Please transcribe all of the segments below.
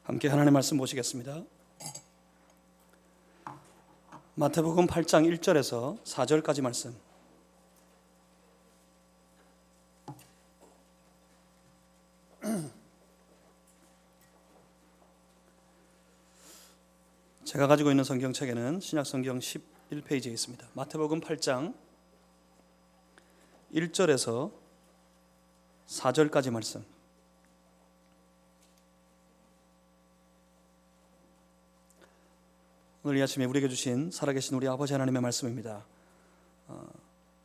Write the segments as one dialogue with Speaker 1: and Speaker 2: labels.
Speaker 1: 함께 하나님의 말씀 보시겠습니다. 마태복음 8장 1절에서 4절까지 말씀. 제가 가지고 있는 성경책에는 신약성경 11페이지에 있습니다. 마태복음 8장 1절에서 4절까지 말씀. 오늘 이 아침에 우리에게 주신 살아계신 우리 아버지 하나님의 말씀입니다.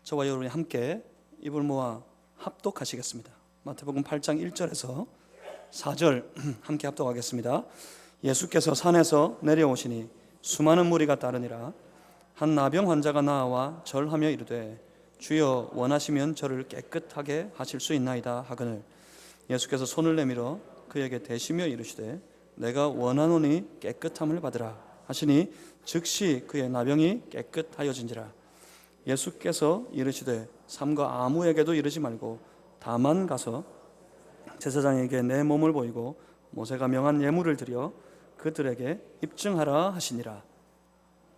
Speaker 1: 저와 여러분이 함께 입을 모아 합독하시겠습니다. 마태복음 8장 1절에서 4절 함께 합독하겠습니다. 예수께서 산에서 내려오시니 수많은 무리가 따르니라. 한 나병 환자가 나와 절하며 이르되 주여 원하시면 저를 깨끗하게 하실 수 있나이다 하거늘 예수께서 손을 내밀어 그에게 대시며 이르시되 내가 원하노니 깨끗함을 받으라 하시니 즉시 그의 나병이 깨끗하여진지라. 예수께서 이르시되 삼가 아무에게도 이르지 말고 다만 가서 제사장에게 내 몸을 보이고 모세가 명한 예물을 드려 그들에게 입증하라 하시니라.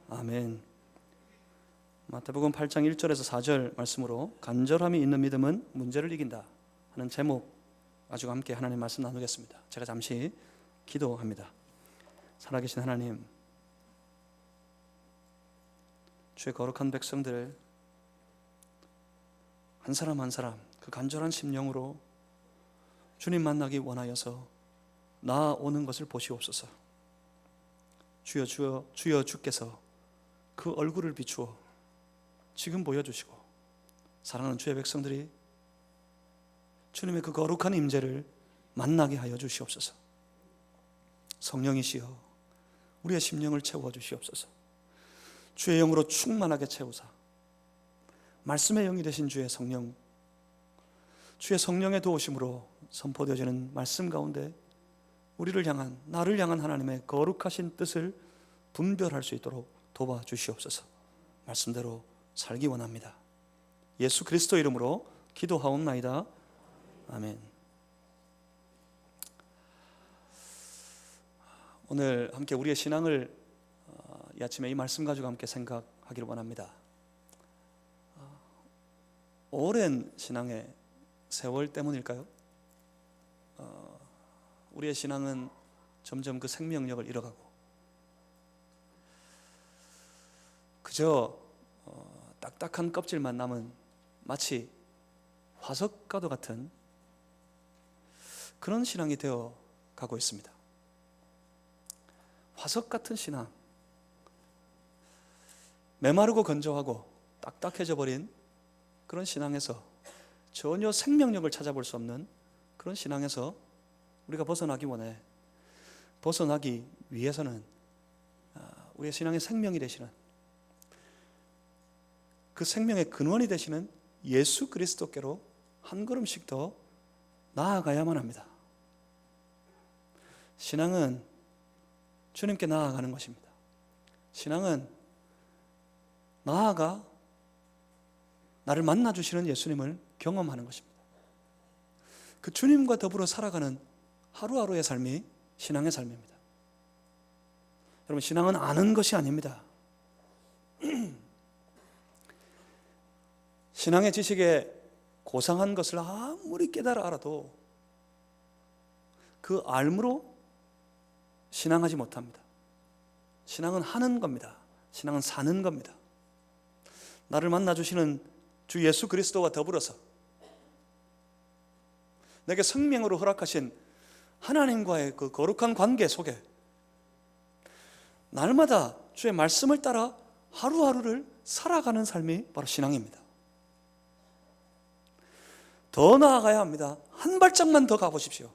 Speaker 1: 아멘. 마태복음 8장 1절에서 4절 말씀으로 간절함이 있는 믿음은 문제를 이긴다 하는 제목 가지고 함께 하나님 말씀 나누겠습니다. 제가 잠시 기도합니다. 살아계신 하나님, 주의 거룩한 백성들 한 사람 한 사람 그 간절한 심령으로 주님 만나기 원하여서 나아오는 것을 보시옵소서. 주여 주여 주여 주께서 그 얼굴을 비추어 지금 보여주시고 사랑하는 주의 백성들이 주님의 그 거룩한 임재를 만나게 하여 주시옵소서. 성령이시여 우리의 심령을 채워 주시옵소서. 주의 영으로 충만하게 채우사 말씀의 영이 되신 주의 성령, 주의 성령의 도우심으로 선포되어지는 말씀 가운데 우리를 향한, 나를 향한 하나님의 거룩하신 뜻을 분별할 수 있도록 도와주시옵소서. 말씀대로 살기 원합니다. 예수 그리스도 이름으로 기도하옵나이다. 아멘. 오늘 함께 우리의 신앙을 이 아침에 이 말씀 가지고 함께 생각하기를 원합니다. 오랜 신앙의 세월 때문일까요? 우리의 신앙은 점점 그 생명력을 잃어가고 그저 딱딱한 껍질만 남은 마치 화석가도 같은 그런 신앙이 되어 가고 있습니다. 화석 같은 신앙, 메마르고 건조하고 딱딱해져 버린 그런 신앙에서 전혀 생명력을 찾아볼 수 없는 그런 신앙에서 우리가 벗어나기 원해. 벗어나기 위해서는 우리의 신앙의 생명이 되시는 그 생명의 근원이 되시는 예수 그리스도께로 한 걸음씩 더 나아가야만 합니다. 신앙은 주님께 나아가는 것입니다. 신앙은 나아가 나를 만나주시는 예수님을 경험하는 것입니다. 그 주님과 더불어 살아가는 하루하루의 삶이 신앙의 삶입니다. 여러분, 신앙은 아는 것이 아닙니다. 신앙의 지식에 고상한 것을 아무리 깨달아 알아도 그 알므로 신앙하지 못합니다. 신앙은 하는 겁니다. 신앙은 사는 겁니다. 나를 만나주시는 주 예수 그리스도와 더불어서 내게 생명으로 허락하신 하나님과의 그 거룩한 관계 속에 날마다 주의 말씀을 따라 하루하루를 살아가는 삶이 바로 신앙입니다. 더 나아가야 합니다. 한 발짝만 더 가보십시오.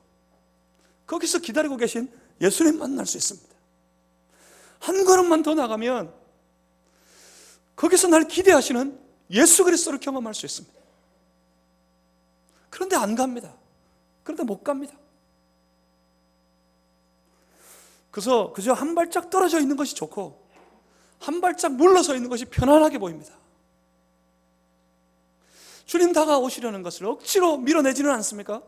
Speaker 1: 거기서 기다리고 계신 예수님 만날 수 있습니다. 한 걸음만 더 나가면 거기서 날 기대하시는 예수 그리스도를 경험할 수 있습니다. 그런데 안 갑니다. 그런데 못 갑니다. 그저 한 발짝 떨어져 있는 것이 좋고 한 발짝 물러서 있는 것이 편안하게 보입니다. 주님 다가오시려는 것을 억지로 밀어내지는 않습니까?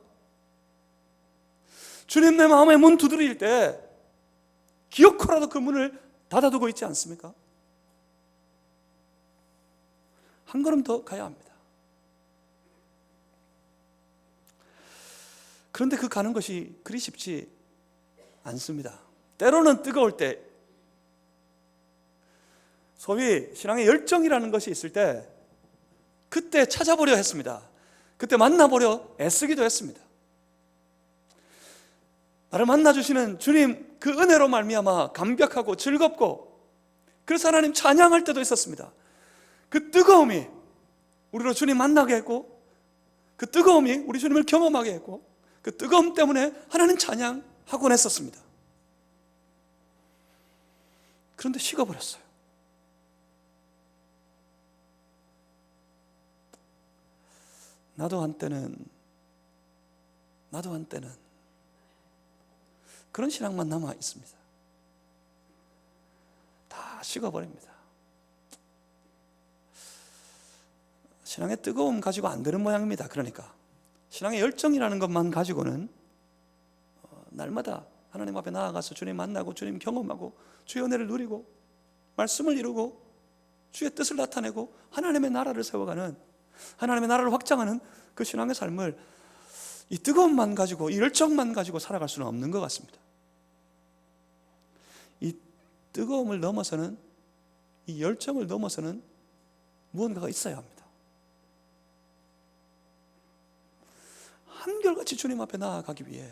Speaker 1: 주님 내 마음의 문 두드릴 때 기어코라도 그 문을 닫아두고 있지 않습니까? 한 걸음 더 가야 합니다. 그런데 그 가는 것이 그리 쉽지 않습니다. 때로는 뜨거울 때, 소위 신앙의 열정이라는 것이 있을 때 그때 찾아보려 했습니다. 그때 만나보려 애쓰기도 했습니다. 나를 만나주시는 주님 그 은혜로 말미암아 감격하고 즐겁고, 그래서 하나님 찬양할 때도 있었습니다. 그 뜨거움이 우리로 주님 만나게 했고, 그 뜨거움이 우리 주님을 경험하게 했고, 그 뜨거움 때문에 하나님 찬양하곤 했었습니다. 그런데 식어버렸어요. 나도 한때는 그런 신앙만 남아 있습니다. 다 식어버립니다. 신앙의 뜨거움 가지고 안 되는 모양입니다. 그러니까 신앙의 열정이라는 것만 가지고는 날마다 하나님 앞에 나아가서 주님 만나고 주님 경험하고 주의 은혜를 누리고 말씀을 이루고 주의 뜻을 나타내고 하나님의 나라를 세워가는, 하나님의 나라를 확장하는 그 신앙의 삶을 이 뜨거움만 가지고, 이 열정만 가지고 살아갈 수는 없는 것 같습니다. 이 뜨거움을 넘어서는, 이 열정을 넘어서는 무언가가 있어야 합니다. 한결같이 주님 앞에 나아가기 위해,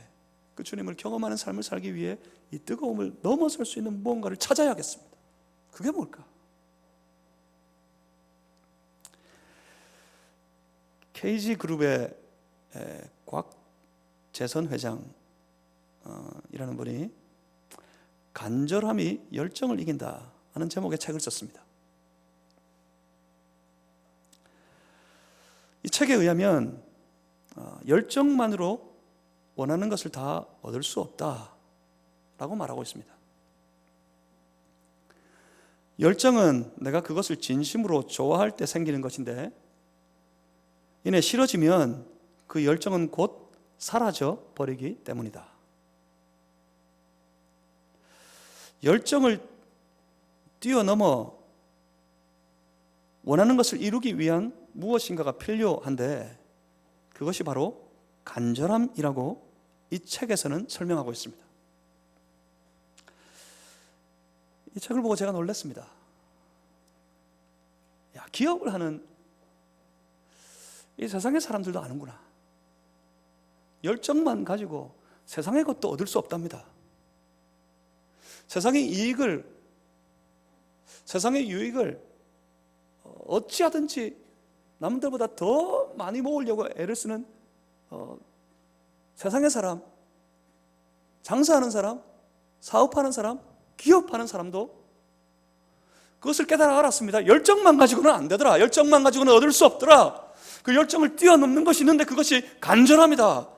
Speaker 1: 그 주님을 경험하는 삶을 살기 위해 이 뜨거움을 넘어설 수 있는 무언가를 찾아야겠습니다. 그게 뭘까? KG그룹의 곽재선 회장이라는 분이 간절함이 열정을 이긴다 하는 제목의 책을 썼습니다. 이 책에 의하면 열정만으로 원하는 것을 다 얻을 수 없다라고 말하고 있습니다. 열정은 내가 그것을 진심으로 좋아할 때 생기는 것인데, 이내 싫어지면 그 열정은 곧 사라져 버리기 때문이다. 열정을 뛰어넘어 원하는 것을 이루기 위한 무엇인가가 필요한데, 그것이 바로 간절함이라고 이 책에서는 설명하고 있습니다. 이 책을 보고 제가 놀랐습니다. 기업을 하는 이 세상의 사람들도 아는구나. 열정만 가지고 세상의 것도 얻을 수 없답니다. 세상의 이익을, 세상의 유익을 어찌하든지 남들보다 더 많이 모으려고 애를 쓰는 세상의 사람, 장사하는 사람, 사업하는 사람, 기업하는 사람도 그것을 깨달아 알았습니다. 열정만 가지고는 안 되더라. 열정만 가지고는 얻을 수 없더라. 그 열정을 뛰어넘는 것이 있는데 그것이 간절함이다.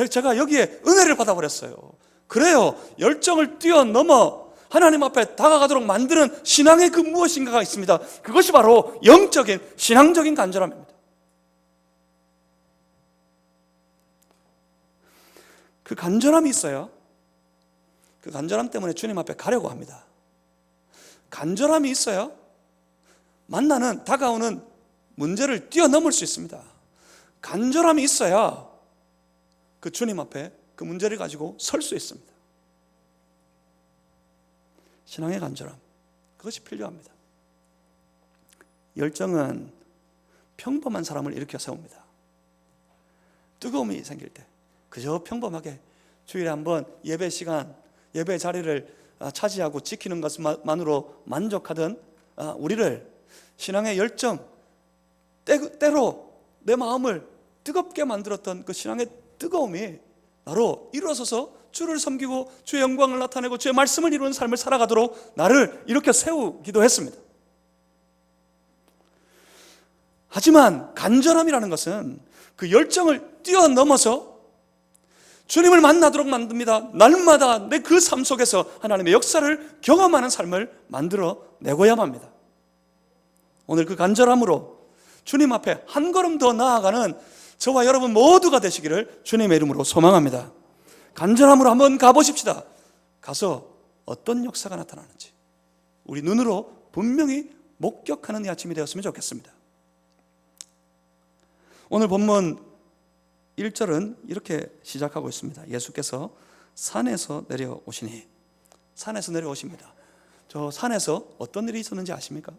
Speaker 1: 제가 여기에 은혜를 받아버렸어요. 그래요. 열정을 뛰어넘어 하나님 앞에 다가가도록 만드는 신앙의 그 무엇인가가 있습니다. 그것이 바로 영적인 신앙적인 간절함입니다. 그 간절함이 있어야 그 간절함 때문에 주님 앞에 가려고 합니다. 간절함이 있어야 만나는, 다가오는 문제를 뛰어넘을 수 있습니다. 간절함이 있어야 그 주님 앞에 그 문제를 가지고 설 수 있습니다. 신앙의 간절함, 그것이 필요합니다. 열정은 평범한 사람을 일으켜 세웁니다. 뜨거움이 생길 때 그저 평범하게 주일에 한번 예배 시간, 예배 자리를 차지하고 지키는 것만으로 만족하던 우리를 신앙의 열정, 때로 내 마음을 뜨겁게 만들었던 그 신앙의 뜨거움이 나로 일어서서 주를 섬기고 주의 영광을 나타내고 주의 말씀을 이루는 삶을 살아가도록 나를 일으켜 세우기도 했습니다. 하지만 간절함이라는 것은 그 열정을 뛰어넘어서 주님을 만나도록 만듭니다. 날마다 내 그 삶 속에서 하나님의 역사를 경험하는 삶을 만들어 내고야 합니다. 오늘 그 간절함으로 주님 앞에 한 걸음 더 나아가는 저와 여러분 모두가 되시기를 주님의 이름으로 소망합니다. 간절함으로 한번 가보십시다. 가서 어떤 역사가 나타나는지 우리 눈으로 분명히 목격하는 이 아침이 되었으면 좋겠습니다. 오늘 본문 1절은 이렇게 시작하고 있습니다. 예수께서 산에서 내려오시니, 산에서 내려오십니다. 저 산에서 어떤 일이 있었는지 아십니까?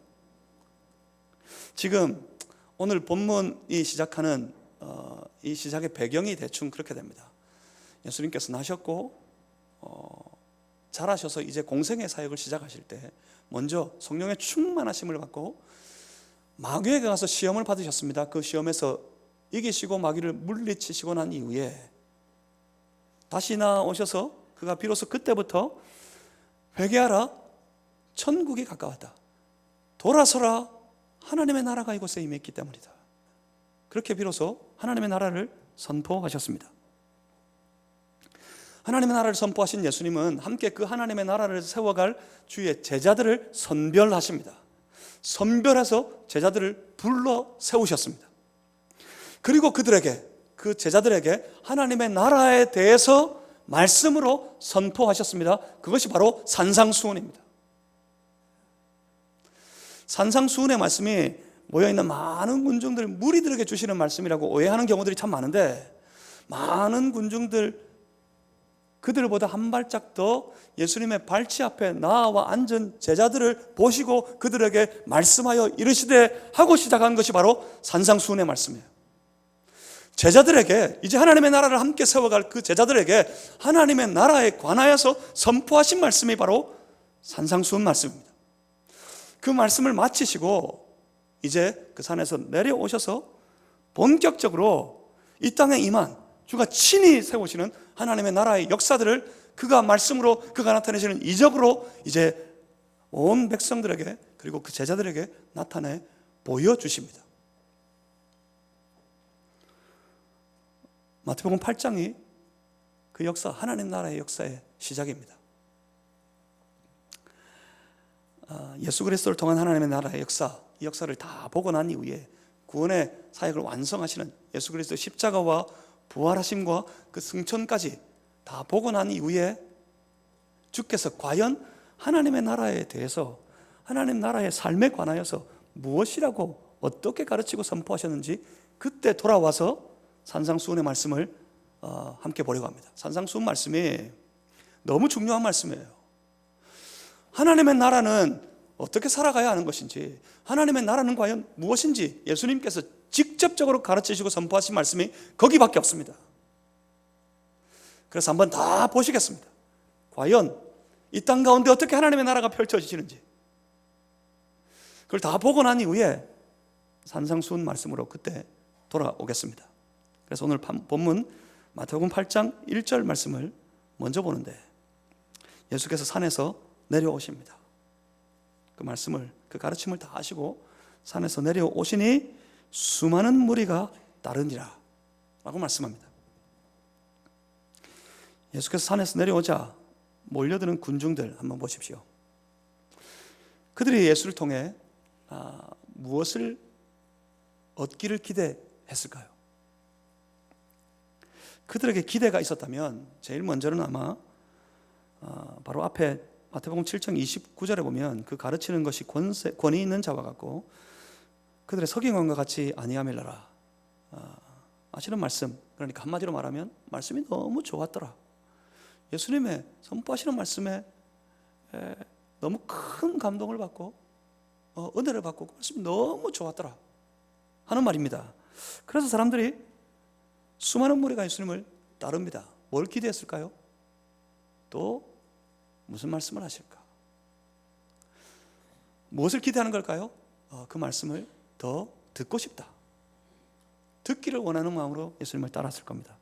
Speaker 1: 지금 오늘 본문이 시작하는 이 시작의 배경이 대충 그렇게 됩니다. 예수님께서 나셨고 자라셔서 이제 공생의 사역을 시작하실 때 먼저 성령의 충만하심을 받고 마귀에게 가서 시험을 받으셨습니다. 그 시험에서 이기시고 마귀를 물리치시고 난 이후에 다시 나오셔서 그가 비로소 그때부터 회개하라, 천국이 가까웠다, 돌아서라, 하나님의 나라가 이곳에 임했기 때문이다. 그렇게 비로소 하나님의 나라를 선포하셨습니다. 하나님의 나라를 선포하신 예수님은 함께 그 하나님의 나라를 세워갈 주의 제자들을 선별하십니다. 선별해서 제자들을 불러 세우셨습니다. 그리고 그들에게, 그 제자들에게 하나님의 나라에 대해서 말씀으로 선포하셨습니다. 그것이 바로 산상수훈입니다. 산상수훈의 말씀이 모여있는 많은 군중들, 무리들에게 주시는 말씀이라고 오해하는 경우들이 참 많은데, 많은 군중들, 그들보다 한 발짝 더 예수님의 발치 앞에 나와 앉은 제자들을 보시고 그들에게 말씀하여 이르시되 하고 시작한 것이 바로 산상수훈의 말씀이에요. 제자들에게, 이제 하나님의 나라를 함께 세워갈 그 제자들에게 하나님의 나라에 관하여서 선포하신 말씀이 바로 산상수훈 말씀입니다. 그 말씀을 마치시고 이제 그 산에서 내려오셔서 본격적으로 이 땅에 임한, 주가 친히 세우시는 하나님의 나라의 역사들을 그가 말씀으로, 그가 나타내시는 이적으로 이제 온 백성들에게, 그리고 그 제자들에게 나타내 보여주십니다. 마태복음 8장이 그 역사, 하나님 나라의 역사의 시작입니다. 예수 그리스도를 통한 하나님의 나라의 역사, 이 역사를 다 보고 난 이후에 구원의 사역을 완성하시는 예수 그리스도 십자가와 부활하심과 그 승천까지 다 보고 난 이후에 주께서 과연 하나님의 나라에 대해서, 하나님 나라의 삶에 관하여서 무엇이라고 어떻게 가르치고 선포하셨는지 그때 돌아와서 산상수훈의 말씀을 함께 보려고 합니다. 산상수훈 말씀이 너무 중요한 말씀이에요. 하나님의 나라는 어떻게 살아가야 하는 것인지, 하나님의 나라는 과연 무엇인지 예수님께서 직접적으로 가르치시고 선포하신 말씀이 거기밖에 없습니다. 그래서 한번 다 보시겠습니다. 과연 이 땅 가운데 어떻게 하나님의 나라가 펼쳐지시는지 그걸 다 보고 난 이후에 산상수훈 말씀으로 그때 돌아오겠습니다. 그래서 오늘 본문 마태복음 8장 1절 말씀을 먼저 보는데, 예수께서 산에서 내려오십니다. 그 말씀을, 그 가르침을 다 하시고 산에서 내려오시니 수많은 무리가 따르니라 라고 말씀합니다. 예수께서 산에서 내려오자 몰려드는 군중들 한번 보십시오. 그들이 예수를 통해 무엇을 얻기를 기대했을까요? 그들에게 기대가 있었다면 제일 먼저는 아마 바로 앞에 마태복음 7장 29절에 보면 그 가르치는 것이 권위 있는 자와 같고 그들의 서기관과 같이 아니함이라라. 아시는 말씀, 그러니까 한마디로 말하면 말씀이 너무 좋았더라. 예수님의 선포하시는 말씀에 너무 큰 감동을 받고 은혜를 받고 그 말씀이 너무 좋았더라 하는 말입니다. 그래서 사람들이, 수많은 무리가 예수님을 따릅니다. 뭘 기대했을까요? 또 무슨 말씀을 하실까? 무엇을 기대하는 걸까요? 그 말씀을 더 듣고 싶다, 듣기를 원하는 마음으로 예수님을 따랐을 겁니다.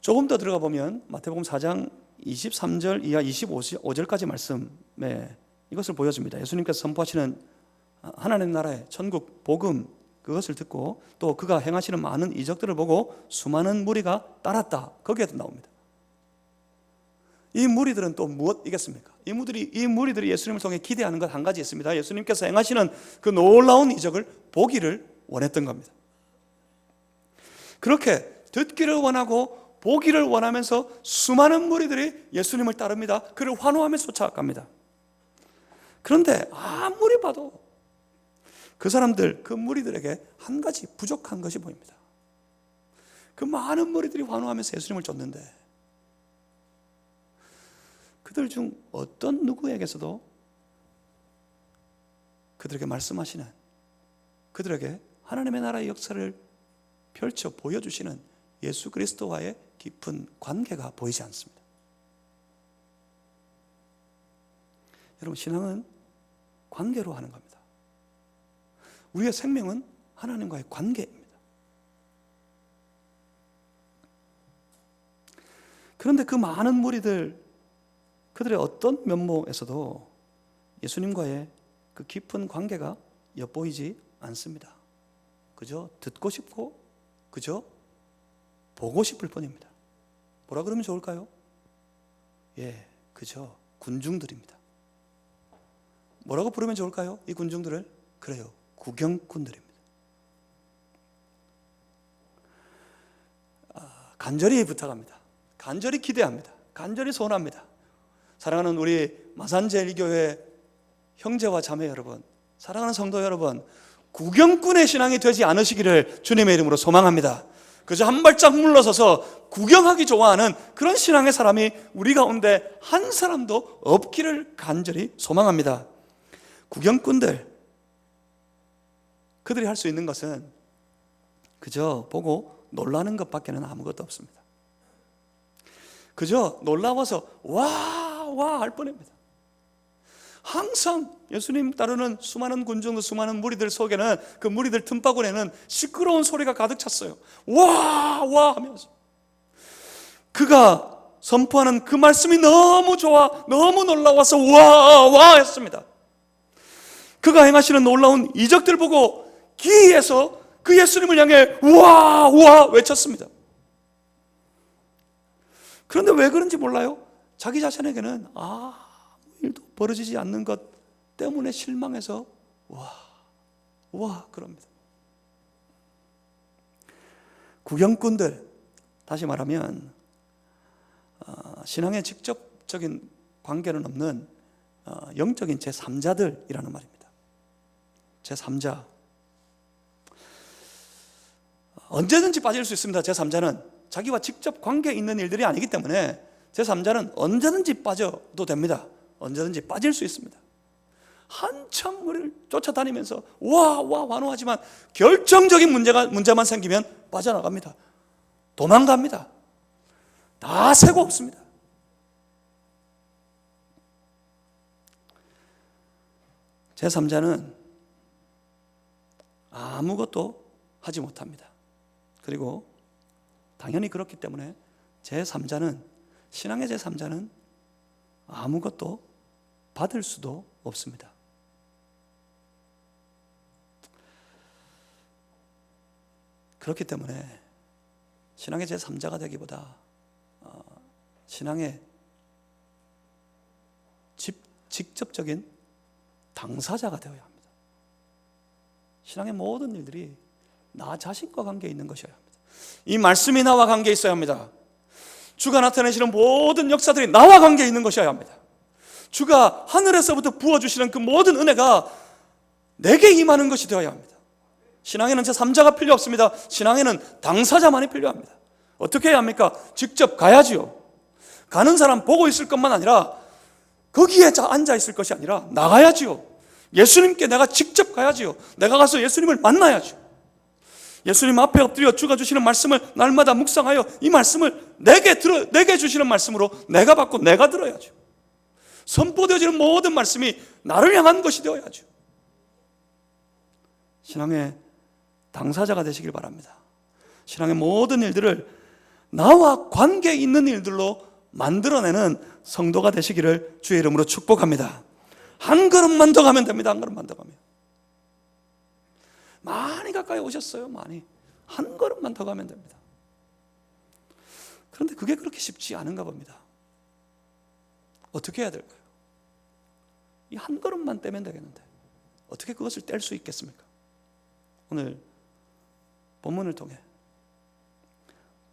Speaker 1: 조금 더 들어가 보면 마태복음 4장 23절 이하 25절까지 말씀에 이것을 보여줍니다. 예수님께서 선포하시는 하나님 나라의 천국 복음, 그것을 듣고 또 그가 행하시는 많은 이적들을 보고 수많은 무리가 따랐다. 거기에도 나옵니다. 이 무리들은 또 무엇이겠습니까? 이 무리들이 예수님을 통해 기대하는 것 한 가지 있습니다. 예수님께서 행하시는 그 놀라운 이적을 보기를 원했던 겁니다. 그렇게 듣기를 원하고 보기를 원하면서 수많은 무리들이 예수님을 따릅니다. 그를 환호하며 쫓아갑니다. 그런데 아무리 봐도 그 사람들, 그 무리들에게 한 가지 부족한 것이 보입니다. 그 많은 무리들이 환호하면서 예수님을 쫓는데 그들 중 어떤 누구에게서도 그들에게 말씀하시는, 그들에게 하나님의 나라의 역사를 펼쳐 보여주시는 예수 그리스도와의 깊은 관계가 보이지 않습니다. 여러분, 신앙은 관계로 하는 겁니다. 우리의 생명은 하나님과의 관계입니다. 그런데 그 많은 무리들, 그들의 어떤 면모에서도 예수님과의 그 깊은 관계가 엿보이지 않습니다. 그저 듣고 싶고 그저 보고 싶을 뿐입니다. 뭐라 그러면 좋을까요? 그저 군중들입니다. 뭐라고 부르면 좋을까요? 이 군중들을? 그래요, 구경꾼들입니다. 간절히 부탁합니다. 간절히 기대합니다. 간절히 소원합니다. 사랑하는 우리 마산제일교회 형제와 자매 여러분, 사랑하는 성도 여러분, 구경꾼의 신앙이 되지 않으시기를 주님의 이름으로 소망합니다. 그저 한 발짝 물러서서 구경하기 좋아하는 그런 신앙의 사람이 우리 가운데 한 사람도 없기를 간절히 소망합니다. 구경꾼들, 그들이 할 수 있는 것은 그저 보고 놀라는 것밖에는 아무것도 없습니다. 그저 놀라워서 와 할 뻔합니다. 항상 예수님 따르는 수많은 군중들, 수많은 무리들 속에는, 그 무리들 틈바구니에는 시끄러운 소리가 가득 찼어요. 와 하면서 그가 선포하는 그 말씀이 너무 좋아, 너무 놀라워서 와 했습니다. 그가 행하시는 놀라운 이적들 보고 기이해서 그 예수님을 향해 와 외쳤습니다. 그런데 왜 그런지 몰라요? 자기 자신에게는 아무 일도 벌어지지 않는 것 때문에 실망해서 와 그럽니다. 구경꾼들, 다시 말하면 신앙에 직접적인 관계는 없는 영적인 제3자들이라는 말입니다. 제3자, 언제든지 빠질 수 있습니다. 제3자는 자기와 직접 관계 있는 일들이 아니기 때문에 제3자는 언제든지 빠져도 됩니다. 언제든지 빠질 수 있습니다. 한참 우리를 쫓아다니면서 와 환호하지만 결정적인 문제만 생기면 빠져나갑니다. 도망갑니다. 다 세고 없습니다. 제3자는 아무것도 하지 못합니다. 그리고 당연히 그렇기 때문에 제3자는, 신앙의 제3자는 아무것도 받을 수도 없습니다. 그렇기 때문에 신앙의 제3자가 되기보다 신앙의 직접적인 당사자가 되어야 합니다. 신앙의 모든 일들이 나 자신과 관계 있는 것이어야 합니다. 이 말씀이 나와 관계 있어야 합니다. 주가 나타내시는 모든 역사들이 나와 관계 있는 것이어야 합니다. 주가 하늘에서부터 부어주시는 그 모든 은혜가 내게 임하는 것이 되어야 합니다. 신앙에는 제3자가 필요 없습니다. 신앙에는 당사자만이 필요합니다. 어떻게 해야 합니까? 직접 가야지요. 가는 사람 보고 있을 것만 아니라, 거기에 앉아 있을 것이 아니라 나가야지요. 예수님께 내가 직접 가야지요. 내가 가서 예수님을 만나야죠. 예수님 앞에 엎드려 주가 주시는 말씀을 날마다 묵상하여 이 말씀을 내게 주시는 말씀으로 내가 받고 내가 들어야죠. 선포되어지는 모든 말씀이 나를 향한 것이 되어야죠. 신앙의 당사자가 되시길 바랍니다. 신앙의 모든 일들을 나와 관계 있는 일들로 만들어내는 성도가 되시기를 주의 이름으로 축복합니다. 한 걸음만 더 가면 됩니다. 한 걸음만 더 가면. 많이 가까이 오셨어요. 많이. 한 걸음만 더 가면 됩니다. 그런데 그게 그렇게 쉽지 않은가 봅니다. 어떻게 해야 될까요? 이 한 걸음만 떼면 되겠는데 어떻게 그것을 뗄 수 있겠습니까? 오늘 본문을 통해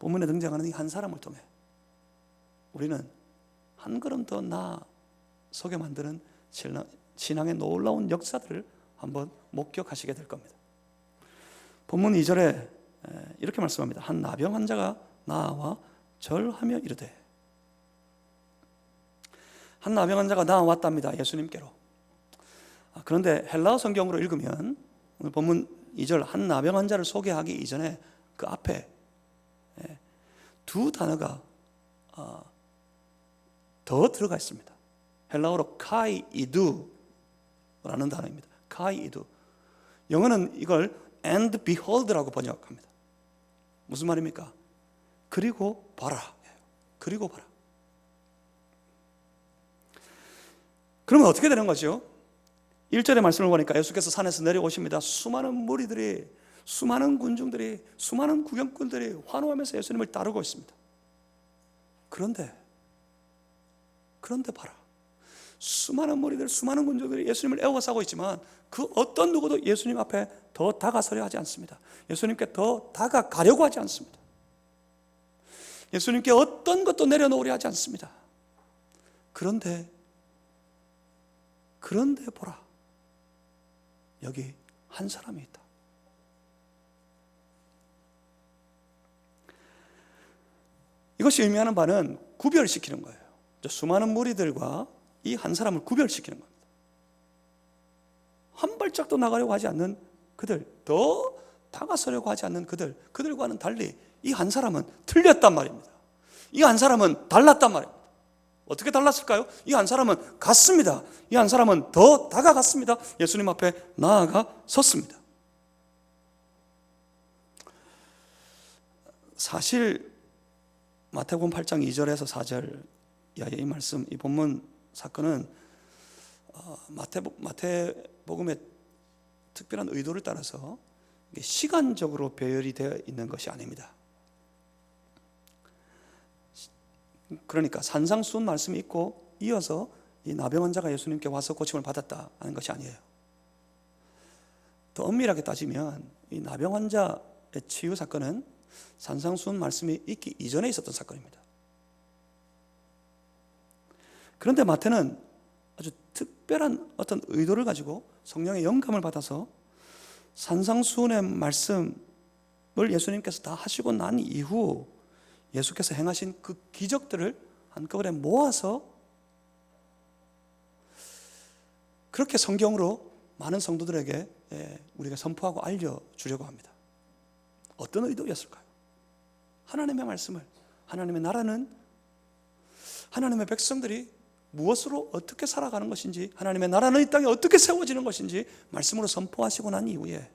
Speaker 1: 본문에 등장하는 이 한 사람을 통해 우리는 한 걸음 더 나서게 만드는 신앙의 놀라운 역사들을 한번 목격하시게 될 겁니다. 본문 2절에 이렇게 말씀합니다. 한 나병 환자가 나와 절하며 이르되. 한 나병 환자가 나왔답니다. 예수님께로. 그런데 헬라어 성경으로 읽으면 오늘 본문 2절 한 나병 환자를 소개하기 이전에 그 앞에 두 단어가 더 들어가 있습니다. 헬라어로 카이이두라는 단어입니다. 카이이두. 영어는 이걸 and behold라고 번역합니다. 무슨 말입니까? 그리고 봐라. 그리고 봐라. 그러면 어떻게 되는 거죠? 1절의 말씀을 보니까 예수께서 산에서 내려오십니다. 수많은 무리들이, 수많은 군중들이, 수많은 구경꾼들이 환호하면서 예수님을 따르고 있습니다. 그런데 봐라. 수많은 무리들, 수많은 군중들이 예수님을 애워싸고 있지만 그 어떤 누구도 예수님 앞에 더 다가서려 하지 않습니다. 예수님께 더 다가가려고 하지 않습니다. 예수님께 어떤 것도 내려놓으려 하지 않습니다. 그런데 보라. 여기 한 사람이 있다. 이것이 의미하는 바는 구별시키는 거예요. 수많은 무리들과 이 한 사람을 구별시키는 겁니다. 한 발짝도 나가려고 하지 않는 그들, 더 다가서려고 하지 않는 그들과는 달리 이 한 사람은 틀렸단 말입니다. 이 한 사람은 달랐단 말입니다. 어떻게 달랐을까요? 이 한 사람은 갔습니다. 이 한 사람은 더 다가갔습니다. 예수님 앞에 나아가 섰습니다. 사실 마태복음 8장 2절에서 4절 이하의 이 말씀, 이 본문 사건은 마태복음의 특별한 의도를 따라서 시간적으로 배열이 되어 있는 것이 아닙니다. 그러니까 산상수훈 말씀이 있고 이어서 이 나병 환자가 예수님께 와서 고침을 받았다 하는 것이 아니에요. 더 엄밀하게 따지면 이 나병 환자의 치유 사건은 산상수훈 말씀이 있기 이전에 있었던 사건입니다. 그런데 마태는 아주 특별한 어떤 의도를 가지고 성령의 영감을 받아서 산상수훈의 말씀을 예수님께서 다 하시고 난 이후 예수께서 행하신 그 기적들을 한꺼번에 모아서 그렇게 성경으로 많은 성도들에게 우리가 선포하고 알려주려고 합니다. 어떤 의도였을까요? 하나님의 말씀을, 하나님의 나라는 하나님의 백성들이 무엇으로 어떻게 살아가는 것인지, 하나님의 나라는 이 땅에 어떻게 세워지는 것인지 말씀으로 선포하시고 난 이후에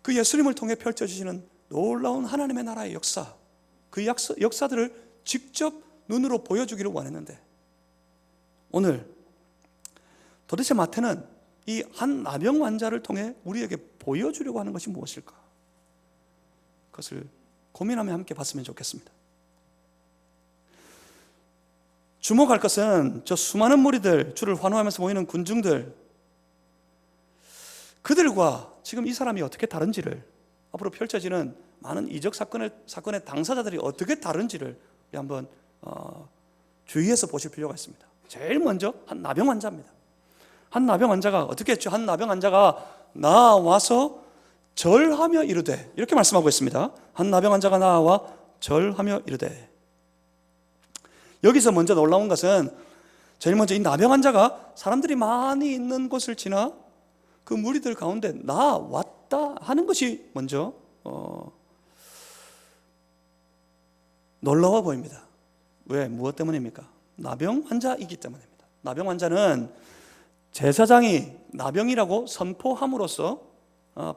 Speaker 1: 그 예수님을 통해 펼쳐지시는 놀라운 하나님의 나라의 역사, 그 역사들을 직접 눈으로 보여주기를 원했는데 오늘 도대체 마태는 이 한 나병 환자를 통해 우리에게 보여주려고 하는 것이 무엇일까? 그것을 고민하며 함께 봤으면 좋겠습니다. 주목할 것은 저 수많은 무리들, 주를 환호하면서 모이는 군중들, 그들과 지금 이 사람이 어떻게 다른지를, 앞으로 펼쳐지는 많은 이적 사건의 당사자들이 어떻게 다른지를 우리 한번 주의해서 보실 필요가 있습니다. 제일 먼저 한 나병 환자입니다. 한 나병 환자가 어떻게 했죠? 한 나병 환자가 나와서 절하며 이르되, 이렇게 말씀하고 있습니다. 한 나병 환자가 나와 절하며 이르되. 여기서 먼저 놀라운 것은 제일 먼저 이 나병 환자가 사람들이 많이 있는 곳을 지나 그 무리들 가운데 나왔다 하는 것이 먼저 놀라워 보입니다. 왜? 무엇 때문입니까? 나병 환자이기 때문입니다. 나병 환자는 제사장이 나병이라고 선포함으로써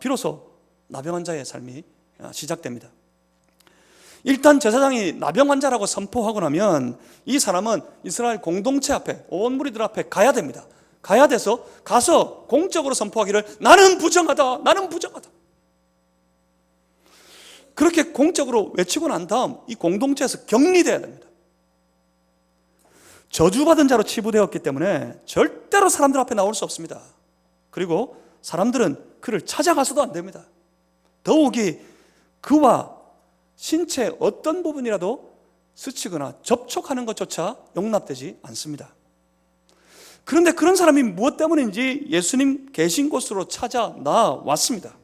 Speaker 1: 비로소 나병 환자의 삶이 시작됩니다. 일단 제사장이 나병 환자라고 선포하고 나면 이 사람은 이스라엘 공동체 앞에, 온 무리들 앞에 가야 됩니다. 가야 돼서 가서 공적으로 선포하기를 나는 부정하다, 나는 부정하다. 그렇게 공적으로 외치고 난 다음 이 공동체에서 격리돼야 됩니다. 저주받은 자로 치부되었기 때문에 절대로 사람들 앞에 나올 수 없습니다. 그리고 사람들은 그를 찾아가서도 안 됩니다. 더욱이 그와 신체 어떤 부분이라도 스치거나 접촉하는 것조차 용납되지 않습니다. 그런데 그런 사람이 무엇 때문인지 예수님 계신 곳으로 찾아 나왔습니다.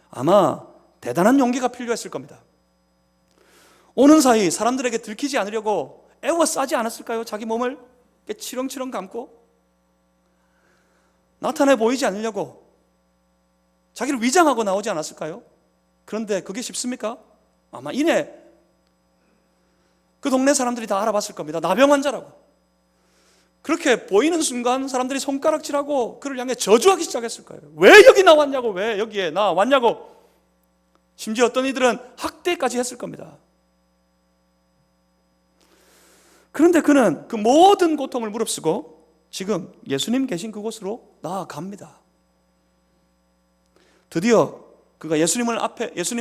Speaker 1: 아마 대단한 용기가 필요했을 겁니다. 오는 사이 사람들에게 들키지 않으려고 애워싸지 않았을까요? 자기 몸을 치렁치렁 감고 나타내 보이지 않으려고 자기를 위장하고 나오지 않았을까요? 그런데 그게 쉽습니까? 아마 이내 그 동네 사람들이 다 알아봤을 겁니다. 나병 환자라고. 그렇게 보이는 순간 사람들이 손가락질하고 그를 향해 저주하기 시작했을 거예요. 왜 여기 나왔냐고, 왜 여기에 나왔냐고. 심지어 어떤 이들은 학대까지 했을 겁니다. 그런데 그는 그 모든 고통을 무릅쓰고 지금 예수님 계신 그곳으로 나아갑니다. 드디어 그가 예수님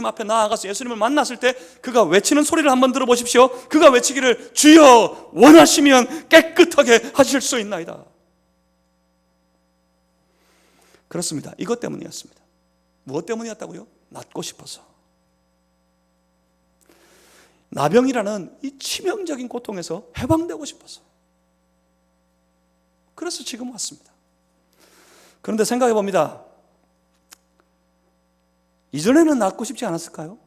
Speaker 1: 앞에 나아가서 예수님을 만났을 때 그가 외치는 소리를 한번 들어보십시오. 그가 외치기를 주여 원하시면 깨끗하게 하실 수 있나이다. 그렇습니다. 이것 때문이었습니다. 무엇 때문이었다고요? 낫고 싶어서. 나병이라는 이 치명적인 고통에서 해방되고 싶어서. 그래서 지금 왔습니다. 그런데 생각해 봅니다. 이전에는 낫고 싶지 않았을까요?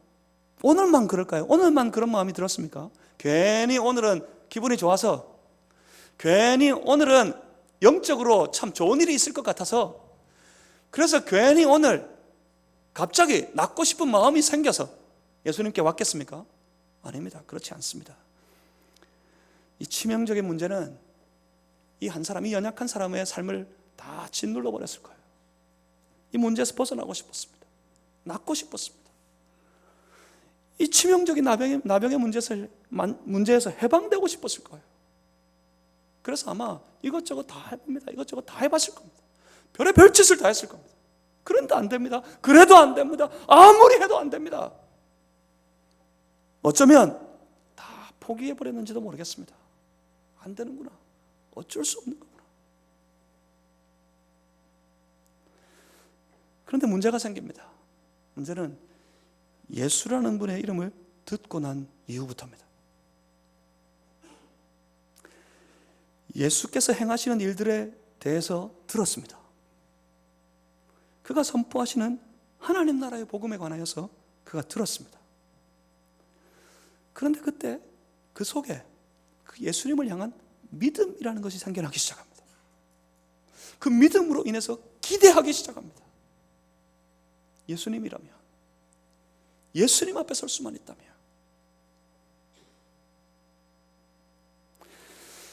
Speaker 1: 오늘만 그럴까요? 오늘만 그런 마음이 들었습니까? 괜히 오늘은 기분이 좋아서, 괜히 오늘은 영적으로 참 좋은 일이 있을 것 같아서, 그래서 괜히 오늘 갑자기 낫고 싶은 마음이 생겨서 예수님께 왔겠습니까? 아닙니다. 그렇지 않습니다. 이 치명적인 문제는 이 한 사람, 이 연약한 사람의 삶을 다 짓눌러 버렸을 거예요. 이 문제에서 벗어나고 싶었습니다. 낫고 싶었습니다. 이 치명적인 나병의 문제에서 해방되고 싶었을 거예요. 그래서 아마 이것저것 다 해봅니다. 이것저것 다 해봤을 겁니다. 별의 별짓을 다 했을 겁니다. 그런데 안 됩니다. 그래도 안 됩니다. 아무리 해도 안 됩니다. 어쩌면 다 포기해버렸는지도 모르겠습니다. 안 되는구나. 어쩔 수 없는 거구나. 그런데 문제가 생깁니다. 문제는 예수라는 분의 이름을 듣고 난 이후부터입니다. 예수께서 행하시는 일들에 대해서 들었습니다. 그가 선포하시는 하나님 나라의 복음에 관하여서 그가 들었습니다. 그런데 그때 그 속에 그 예수님을 향한 믿음이라는 것이 생겨나기 시작합니다. 그 믿음으로 인해서 기대하기 시작합니다. 예수님이라면, 예수님 앞에 설 수만 있다면,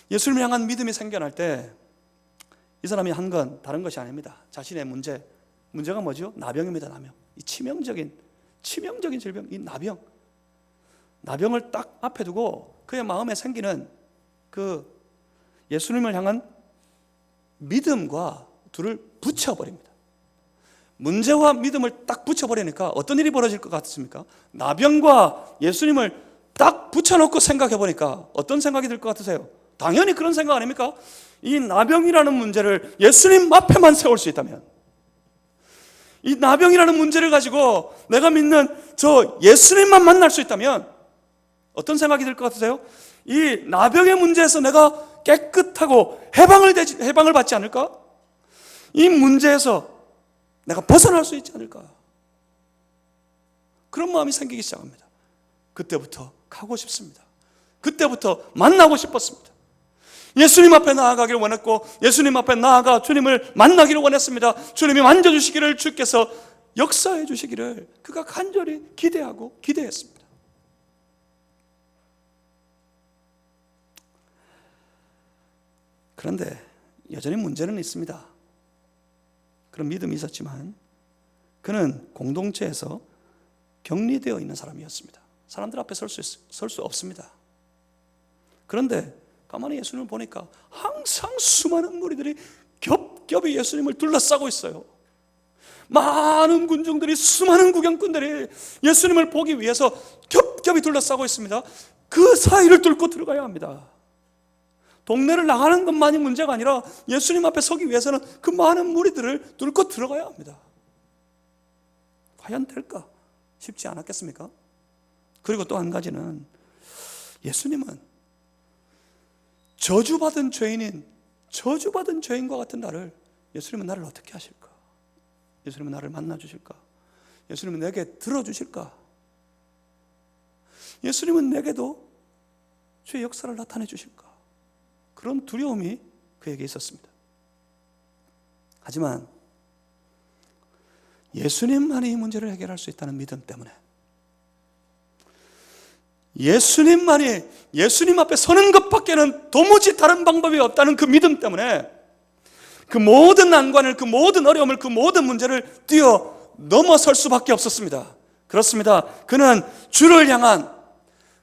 Speaker 1: 예수님을 향한 믿음이 생겨날 때 이 사람이 한 건 다른 것이 아닙니다. 자신의 문제가 뭐죠? 나병입니다. 나병. 이 치명적인 질병, 이 나병을 딱 앞에 두고 그의 마음에 생기는 그 예수님을 향한 믿음과 둘을 붙여버립니다. 문제와 믿음을 딱 붙여버리니까 어떤 일이 벌어질 것 같습니까? 나병과 예수님을 딱 붙여놓고 생각해보니까 어떤 생각이 들 것 같으세요? 당연히 그런 생각 아닙니까? 이 나병이라는 문제를 예수님 앞에만 세울 수 있다면, 이 나병이라는 문제를 가지고 내가 믿는 저 예수님만 만날 수 있다면 어떤 생각이 들 것 같으세요? 이 나병의 문제에서 내가 깨끗하고 해방을 받지 않을까? 이 문제에서 내가 벗어날 수 있지 않을까? 그런 마음이 생기기 시작합니다. 그때부터 가고 싶습니다. 그때부터 만나고 싶었습니다. 예수님 앞에 나아가기를 원했고, 예수님 앞에 나아가 주님을 만나기를 원했습니다. 주님이 만져주시기를, 주께서 역사해 주시기를 그가 간절히 기대하고 기대했습니다. 그런데 여전히 문제는 있습니다. 그런 믿음이 있었지만 그는 공동체에서 격리되어 있는 사람이었습니다. 사람들 앞에 설 수 없습니다. 그런데 가만히 예수님을 보니까 항상 수많은 무리들이 겹겹이 예수님을 둘러싸고 있어요. 많은 군중들이, 수많은 구경꾼들이 예수님을 보기 위해서 겹겹이 둘러싸고 있습니다. 그 사이를 뚫고 들어가야 합니다. 동네를 나가는 것만이 문제가 아니라 예수님 앞에 서기 위해서는 그 많은 무리들을 뚫고 들어가야 합니다. 과연 될까? 쉽지 않았겠습니까? 그리고 또 한 가지는 예수님은 저주받은 죄인과 같은 나를, 예수님은 나를 어떻게 하실까? 예수님은 나를 만나 주실까? 예수님은 내게 들어주실까? 예수님은 내게도 주의 역사를 나타내 주실까? 그런 두려움이 그에게 있었습니다. 하지만 예수님만이 이 문제를 해결할 수 있다는 믿음 때문에, 예수님만이, 예수님 앞에 서는 것밖에는 도무지 다른 방법이 없다는 그 믿음 때문에 그 모든 난관을, 그 모든 어려움을, 그 모든 문제를 뛰어넘어설 수밖에 없었습니다. 그렇습니다. 그는 주를 향한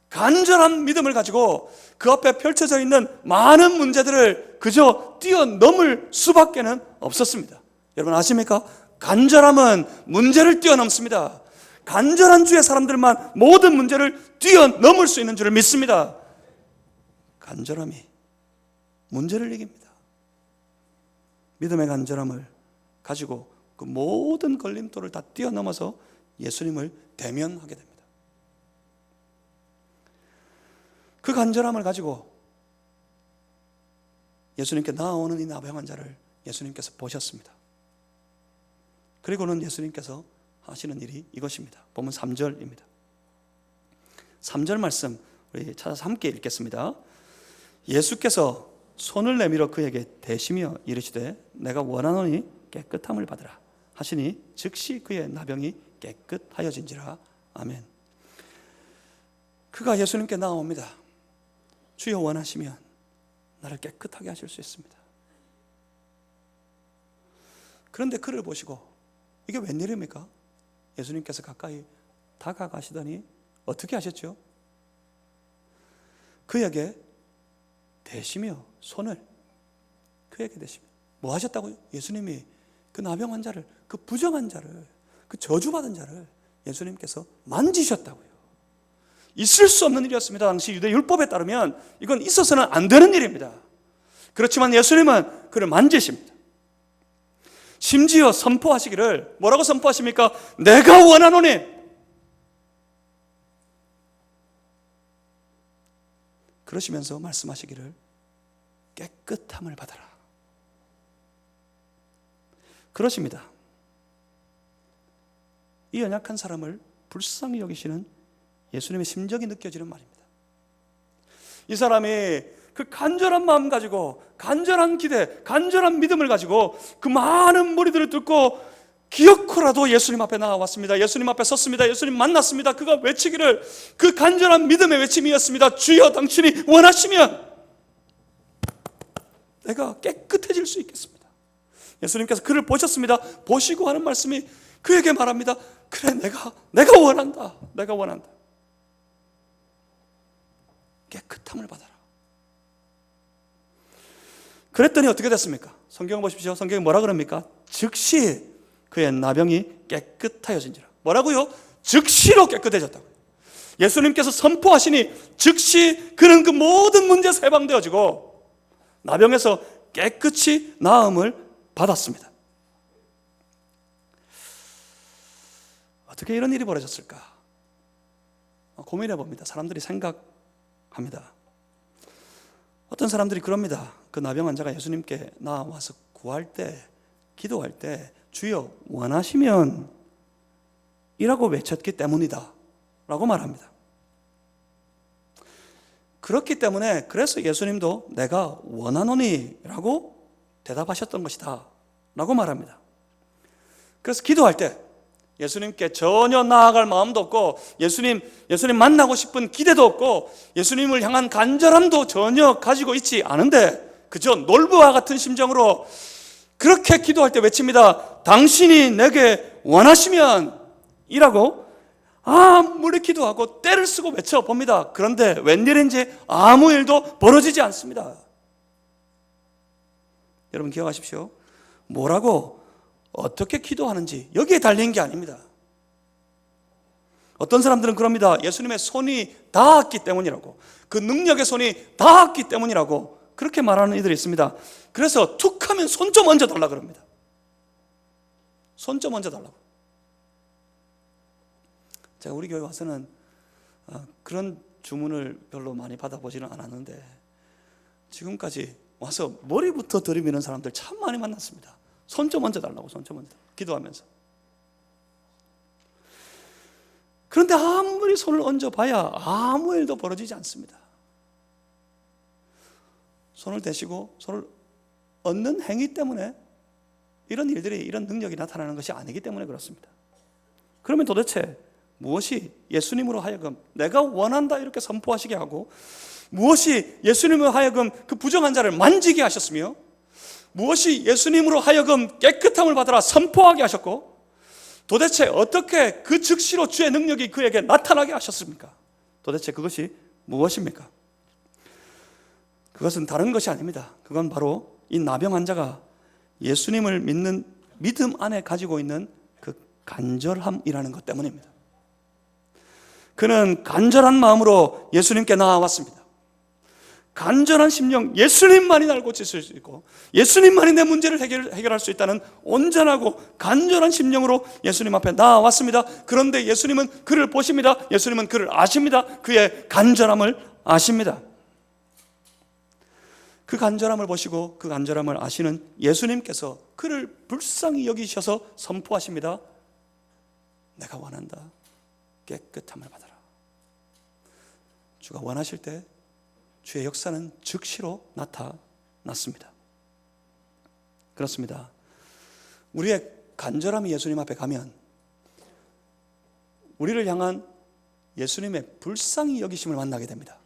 Speaker 1: 간절한 믿음을 가지고 그 앞에 펼쳐져 있는 많은 문제들을 그저 뛰어넘을 수밖에는 없었습니다. 여러분 아십니까? 간절함은 문제를 뛰어넘습니다. 간절한 주의 사람들만 모든 문제를 뛰어넘을 수 있는 줄을 믿습니다. 간절함이 문제를 이깁니다. 믿음의 간절함을 가지고 그 모든 걸림돌을 다 뛰어넘어서 예수님을 대면하게 됩니다. 그 간절함을 가지고 예수님께 나아오는 이 나병 환자를 예수님께서 보셨습니다. 그리고는 예수님께서 하시는 일이 이것입니다. 보면 3절입니다. 3절 말씀 우리 찾아서 함께 읽겠습니다. 예수께서 손을 내밀어 그에게 대시며 이르시되 내가 원하노니 깨끗함을 받으라 하시니 즉시 그의 나병이 깨끗하여진지라. 아멘. 그가 예수님께 나옵니다. 주여 원하시면 나를 깨끗하게 하실 수 있습니다. 그런데 그를 보시고 이게 웬일입니까? 예수님께서 가까이 다가가시더니 어떻게 하셨죠? 그에게 대시며 손을 그에게 대시며 뭐 하셨다고요? 예수님이 그 나병 환자를, 그 부정한 자를, 그 저주받은 자를 예수님께서 만지셨다고요. 있을 수 없는 일이었습니다. 당시 유대 율법에 따르면 이건 있어서는 안 되는 일입니다. 그렇지만 예수님은 그를 만지십니다. 심지어 선포하시기를 뭐라고 선포하십니까? 내가 원하노니. 그러시면서 말씀하시기를 깨끗함을 받아라. 그러십니다. 이 연약한 사람을 불쌍히 여기시는 예수님의 심정이 느껴지는 말입니다. 이 사람이 그 간절한 마음 가지고, 간절한 기대, 간절한 믿음을 가지고 그 많은 무리들을 뚫고 기어코라도 예수님 앞에 나와왔습니다. 예수님 앞에 섰습니다. 예수님 만났습니다. 그가 외치기를, 그 간절한 믿음의 외침이었습니다. 주여 당신이 원하시면 내가 깨끗해질 수 있겠습니다. 예수님께서 그를 보셨습니다. 보시고 하는 말씀이 그에게 말합니다. 그래, 내가 원한다. 내가 원한다. 깨끗함을 받아라. 그랬더니 어떻게 됐습니까? 성경을 보십시오. 성경이 뭐라 그럽니까? 즉시 그의 나병이 깨끗하여진지라. 뭐라고요? 즉시로 깨끗해졌다고요. 예수님께서 선포하시니 즉시 그는 그 모든 문제에서 해방되어지고 나병에서 깨끗이 나음을 받았습니다. 어떻게 이런 일이 벌어졌을까? 고민해 봅니다. 사람들이 생각합니다. 어떤 사람들이 그럽니다. 그 나병 환자가 예수님께 나와서 구할 때, 기도할 때 주여 원하시면 이라고 외쳤기 때문이다 라고 말합니다. 그렇기 때문에 그래서 예수님도 내가 원하노니 라고 대답하셨던 것이다 라고 말합니다. 그래서 기도할 때 예수님께 전혀 나아갈 마음도 없고 예수님 만나고 싶은 기대도 없고 예수님을 향한 간절함도 전혀 가지고 있지 않은데 그저 놀부와 같은 심정으로 그렇게 기도할 때 외칩니다. 당신이 내게 원하시면 이라고 아무리 기도하고 때를 쓰고 외쳐봅니다. 그런데 웬일인지 아무 일도 벌어지지 않습니다. 여러분 기억하십시오. 뭐라고 어떻게 기도하는지 여기에 달린 게 아닙니다. 어떤 사람들은 그럽니다. 예수님의 손이 닿았기 때문이라고, 그 능력의 손이 닿았기 때문이라고 그렇게 말하는 이들이 있습니다. 그래서 툭 하면 손 좀 얹어 달라 그럽니다. 손 좀 얹어 달라고. 제가 우리 교회 와서는 그런 주문을 별로 많이 받아보지는 않았는데 지금까지 와서 머리부터 들이미는 사람들 참 많이 만났습니다. 손 좀 얹어달라고, 손 좀 얹어달라고 기도하면서. 그런데 아무리 손을 얹어봐야 아무 일도 벌어지지 않습니다. 손을 대시고 손을 얹는 행위 때문에 이런 일들이, 이런 능력이 나타나는 것이 아니기 때문에 그렇습니다. 그러면 도대체 무엇이 예수님으로 하여금 내가 원한다 이렇게 선포하시게 하고, 무엇이 예수님으로 하여금 그 부정한 자를 만지게 하셨으며, 무엇이 예수님으로 하여금 깨끗함을 받으라 선포하게 하셨고, 도대체 어떻게 그 즉시로 주의 능력이 그에게 나타나게 하셨습니까? 도대체 그것이 무엇입니까? 그것은 다른 것이 아닙니다. 그건 바로 이 나병 환자가 예수님을 믿는 믿음 안에 가지고 있는 그 간절함이라는 것 때문입니다. 그는 간절한 마음으로 예수님께 나아왔습니다. 간절한 심령, 예수님만이 날 고칠 수 있고 예수님만이 내 문제를 해결할 수 있다는 온전하고 간절한 심령으로 예수님 앞에 나아왔습니다. 그런데 예수님은 그를 보십니다. 예수님은 그를 아십니다. 그의 간절함을 아십니다. 그 간절함을 보시고 그 간절함을 아시는 예수님께서 그를 불쌍히 여기셔서 선포하십니다. 내가 원한다. 깨끗함을 받아라. 주가 원하실 때 주의 역사는 즉시로 나타났습니다. 그렇습니다. 우리의 간절함이 예수님 앞에 가면 우리를 향한 예수님의 불쌍히 여기심을 만나게 됩니다.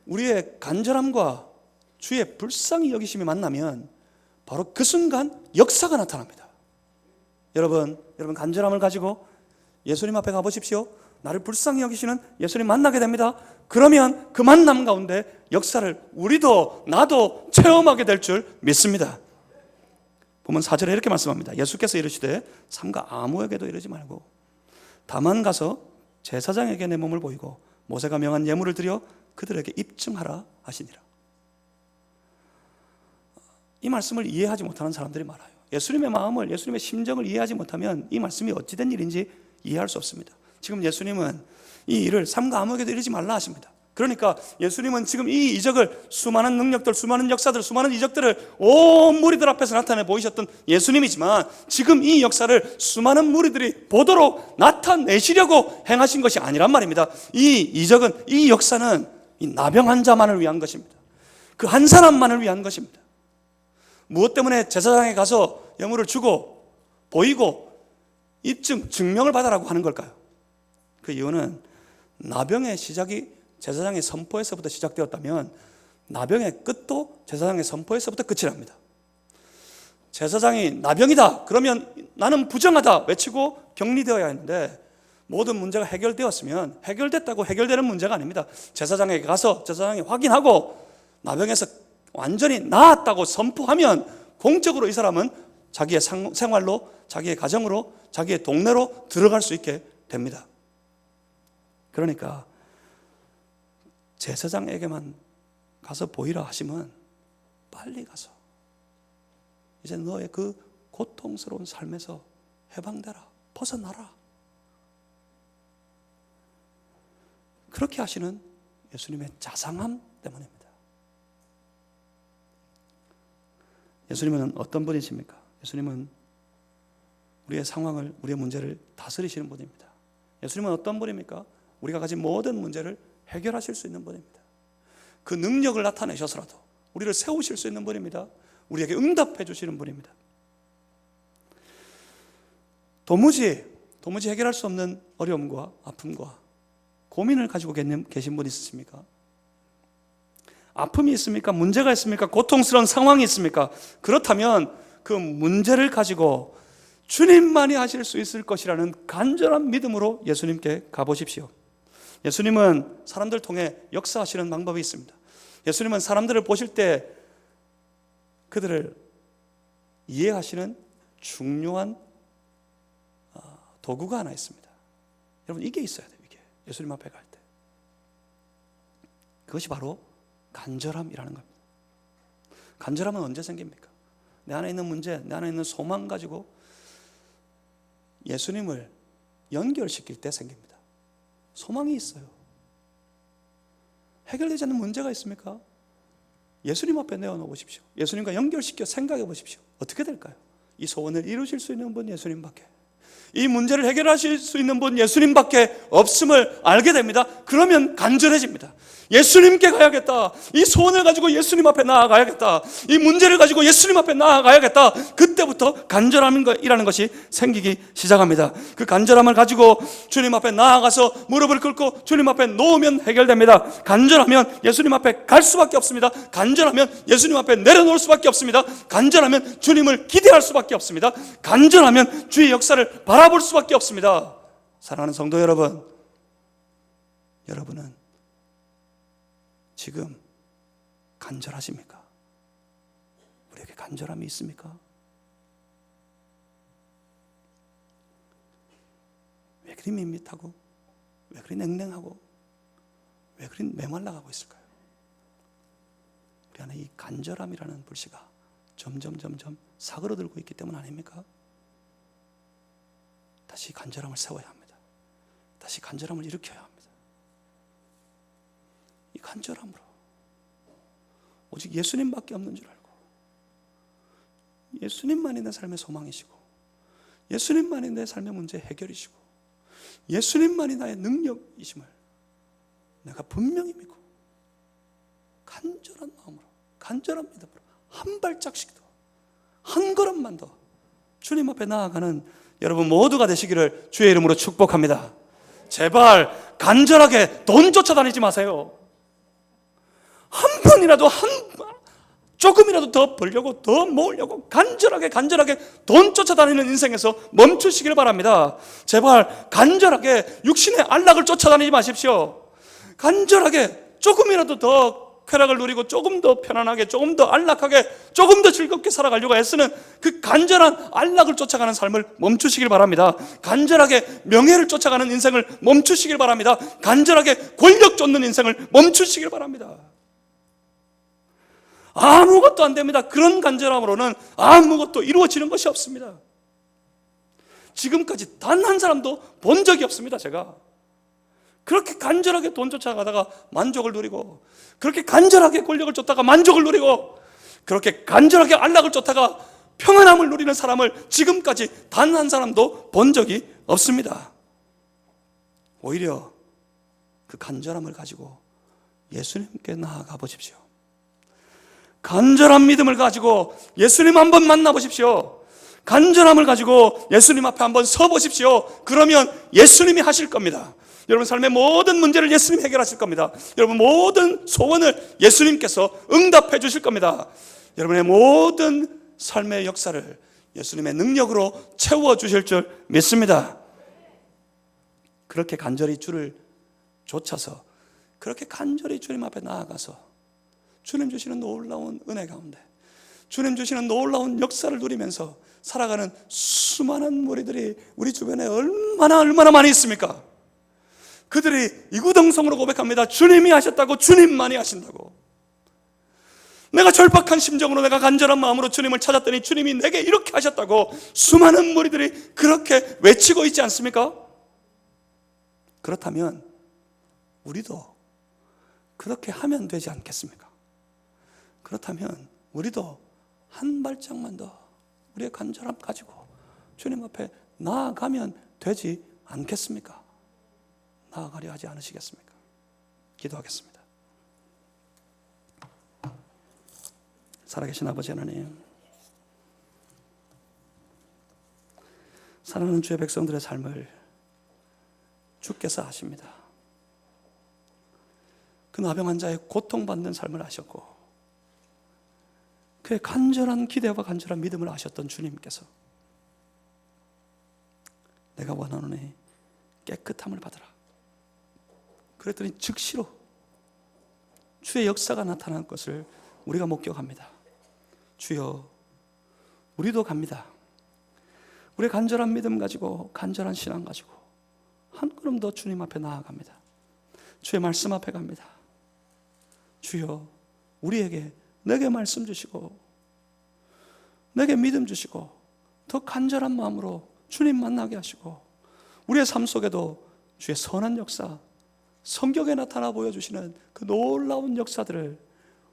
Speaker 1: 우리의 간절함과 주의 불쌍히 여기심이 만나면 바로 그 순간 역사가 나타납니다. 여러분 간절함을 가지고 예수님 앞에 가보십시오. 나를 불쌍히 여기시는 예수님 만나게 됩니다. 그러면 그 만남 가운데 역사를 우리도 나도 체험하게 될 줄 믿습니다. 보면 4절에 이렇게 말씀합니다. 예수께서 이르시되 삼가 아무에게도 이르지 말고 다만 가서 제사장에게 내 몸을 보이고 모세가 명한 예물을 드려 그들에게 입증하라 하시니라. 이 말씀을 이해하지 못하는 사람들이 많아요. 예수님의 마음을, 예수님의 심정을 이해하지 못하면 이 말씀이 어찌된 일인지 이해할 수 없습니다. 지금 예수님은 이 일을 삼가 아무에게도 이르지 말라 하십니다. 그러니까 예수님은 지금 이 이적을, 수많은 능력들, 수많은 역사들, 수많은 이적들을 온 무리들 앞에서 나타내 보이셨던 예수님이지만 지금 이 역사를 수많은 무리들이 보도록 나타내시려고 행하신 것이 아니란 말입니다. 이 이적은, 이 역사는 이 나병 환자만을 위한 것입니다. 그 한 사람만을 위한 것입니다. 무엇 때문에 제사장에 가서 예물을 주고 보이고 입증, 증명을 받아라고 하는 걸까요? 그 이유는 나병의 시작이 제사장의 선포에서부터 시작되었다면 나병의 끝도 제사장의 선포에서부터 끝이 납니다. 제사장이 나병이다 그러면 나는 부정하다 외치고 격리되어야 하는데 모든 문제가 해결되었으면 해결됐다고 해결되는 문제가 아닙니다. 제사장에게 가서 제사장이 확인하고 나병에서 완전히 나았다고 선포하면 공적으로 이 사람은 자기의 생활로, 자기의 가정으로, 자기의 동네로 들어갈 수 있게 됩니다. 그러니까 제사장에게만 가서 보이라 하시면 빨리 가서 이제 너의 그 고통스러운 삶에서 해방되라, 벗어나라. 그렇게 하시는 예수님의 자상함 때문입니다. 예수님은 어떤 분이십니까? 예수님은 우리의 상황을, 우리의 문제를 다스리시는 분입니다. 예수님은 어떤 분입니까? 우리가 가진 모든 문제를 해결하실 수 있는 분입니다. 그 능력을 나타내셔서라도 우리를 세우실 수 있는 분입니다. 우리에게 응답해 주시는 분입니다. 도무지 해결할 수 없는 어려움과 아픔과 고민을 가지고 계신 분 있으십니까? 아픔이 있습니까? 문제가 있습니까? 고통스러운 상황이 있습니까? 그렇다면 그 문제를 가지고 주님만이 하실 수 있을 것이라는 간절한 믿음으로 예수님께 가보십시오. 예수님은 사람들 통해 역사하시는 방법이 있습니다. 예수님은 사람들을 보실 때 그들을 이해하시는 중요한 도구가 하나 있습니다. 여러분, 이게 있어야 돼요. 이게 예수님 앞에 갈 때. 그것이 바로 간절함이라는 겁니다. 간절함은 언제 생깁니까? 내 안에 있는 문제, 내 안에 있는 소망 가지고 예수님을 연결시킬 때 생깁니다. 소망이 있어요. 해결되지 않는 문제가 있습니까? 예수님 앞에 내어놓으십시오. 예수님과 연결시켜 생각해 보십시오. 어떻게 될까요? 이 소원을 이루실 수 있는 분 예수님밖에, 이 문제를 해결하실 수 있는 분 예수님밖에 없음을 알게 됩니다. 그러면 간절해집니다. 예수님께 가야겠다. 이 소원을 가지고 예수님 앞에 나아가야겠다. 이 문제를 가지고 예수님 앞에 나아가야겠다. 그때부터 간절함이라는 것이 생기기 시작합니다. 그 간절함을 가지고 주님 앞에 나아가서 무릎을 꿇고 주님 앞에 놓으면 해결됩니다. 간절하면 예수님 앞에 갈 수밖에 없습니다. 간절하면 예수님 앞에 내려놓을 수밖에 없습니다. 간절하면 주님을 기대할 수밖에 없습니다. 간절하면 주의 역사를 바라볼 수밖에 없습니다. 사랑하는 성도 여러분, 여러분은 지금 간절하십니까? 우리에게 간절함이 있습니까? 왜 그리 밋밋하고, 왜 그리 냉랭하고, 왜 그리 메말라가고 있을까요? 우리 안에 이 간절함이라는 불씨가 점점 사그러들고 있기 때문 아닙니까? 다시 간절함을 세워야 합니다. 다시 간절함을 일으켜야 합니다. 이 간절함으로 오직 예수님밖에 없는 줄 알고, 예수님만이 내 삶의 소망이시고, 예수님만이 내 삶의 문제 해결이시고, 예수님만이 나의 능력이심을 내가 분명히 믿고 간절한 마음으로, 간절한 믿음으로 한 발짝씩 더, 한 걸음만 더 주님 앞에 나아가는 여러분 모두가 되시기를 주의 이름으로 축복합니다. 제발 간절하게 돈 쫓아다니지 마세요. 한 번이라도 조금이라도 더 벌려고, 더 모으려고 간절하게 돈 쫓아다니는 인생에서 멈추시길 바랍니다. 제발 간절하게 육신의 안락을 쫓아다니지 마십시오. 간절하게 조금이라도 더 쾌락을 누리고 조금 더 편안하게, 조금 더 안락하게, 조금 더 즐겁게 살아가려고 애쓰는 그 간절한 안락을 쫓아가는 삶을 멈추시길 바랍니다. 간절하게 명예를 쫓아가는 인생을 멈추시길 바랍니다. 간절하게 권력 쫓는 인생을 멈추시길 바랍니다. 아무것도 안 됩니다. 그런 간절함으로는 아무것도 이루어지는 것이 없습니다. 지금까지 단 한 사람도 본 적이 없습니다. 제가 그렇게 간절하게 돈 쫓아가다가 만족을 누리고, 그렇게 간절하게 권력을 쫓다가 만족을 누리고, 그렇게 간절하게 안락을 쫓다가 평안함을 누리는 사람을 지금까지 단 한 사람도 본 적이 없습니다. 오히려 그 간절함을 가지고 예수님께 나아가 보십시오. 간절한 믿음을 가지고 예수님 한번 만나보십시오. 간절함을 가지고 예수님 앞에 한번 서보십시오. 그러면 예수님이 하실 겁니다. 여러분 삶의 모든 문제를 예수님이 해결하실 겁니다. 여러분 모든 소원을 예수님께서 응답해 주실 겁니다. 여러분의 모든 삶의 역사를 예수님의 능력으로 채워주실 줄 믿습니다. 그렇게 간절히 주를 좇아서, 그렇게 간절히 주님 앞에 나아가서 주님 주시는 놀라운 은혜 가운데, 주님 주시는 놀라운 역사를 누리면서 살아가는 수많은 무리들이 우리 주변에 얼마나 많이 있습니까? 그들이 이구동성으로 고백합니다. 주님이 하셨다고, 주님만이 하신다고. 내가 절박한 심정으로, 내가 간절한 마음으로 주님을 찾았더니 주님이 내게 이렇게 하셨다고 수많은 무리들이 그렇게 외치고 있지 않습니까? 그렇다면 우리도 그렇게 하면 되지 않겠습니까? 그렇다면 우리도 한 발짝만 더 우리의 간절함 가지고 주님 앞에 나아가면 되지 않겠습니까? 나아가려 하지 않으시겠습니까? 기도하겠습니다. 살아계신 아버지 하나님, 사랑하는 주의 백성들의 삶을 주께서 아십니다. 그 나병 환자의 고통받는 삶을 아셨고, 그의 간절한 기대와 간절한 믿음을 아셨던 주님께서 내가 원하노니 깨끗함을 받으라. 그랬더니 즉시로 주의 역사가 나타난 것을 우리가 목격합니다. 주여, 우리도 갑니다. 우리의 간절한 믿음 가지고, 간절한 신앙 가지고 한 걸음 더 주님 앞에 나아갑니다. 주의 말씀 앞에 갑니다. 주여, 우리에게, 내게 말씀 주시고, 내게 믿음 주시고, 더 간절한 마음으로 주님 만나게 하시고, 우리의 삶 속에도 주의 선한 역사, 성경에 나타나 보여주시는 그 놀라운 역사들을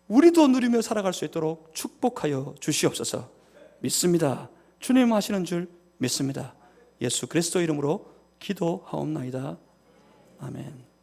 Speaker 1: 우리도 누리며 살아갈 수 있도록 축복하여 주시옵소서. 믿습니다. 주님 하시는 줄 믿습니다. 예수 그리스도 이름으로 기도하옵나이다. 아멘.